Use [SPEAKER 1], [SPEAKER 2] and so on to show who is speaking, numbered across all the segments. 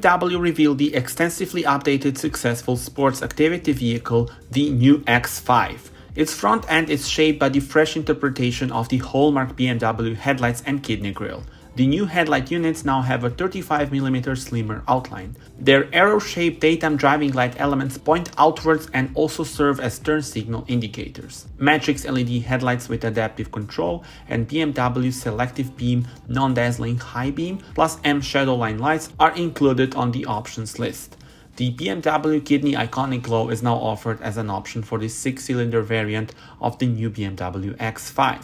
[SPEAKER 1] BMW revealed the extensively updated successful sports activity vehicle, the new X5. Its front end is shaped by the fresh interpretation of the hallmark BMW headlights and kidney grille. The new headlight units now have a 35mm slimmer outline. Their arrow-shaped daytime driving light elements point outwards and also serve as turn signal indicators. Matrix LED headlights with adaptive control and BMW Selective Beam non-dazzling high beam plus M Shadowline lights are included on the options list. The BMW Kidney Iconic Glow is now offered as an option for the 6-cylinder variant of the new BMW X5.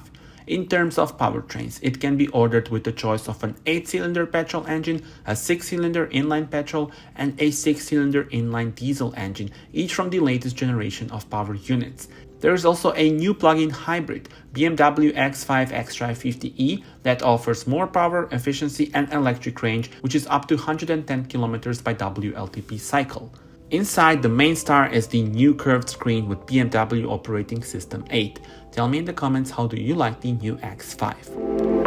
[SPEAKER 1] In terms of powertrains, it can be ordered with the choice of an 8-cylinder petrol engine, a 6-cylinder inline petrol, and a 6-cylinder inline diesel engine, each from the latest generation of power units. There is also a new plug-in hybrid, BMW X5 xDrive 50e, that offers more power, efficiency, and electric range, which is up to 110 km by WLTP cycle. Inside, the main star is the new curved screen with BMW Operating System 8. Tell me in the comments, how do you like the new X5?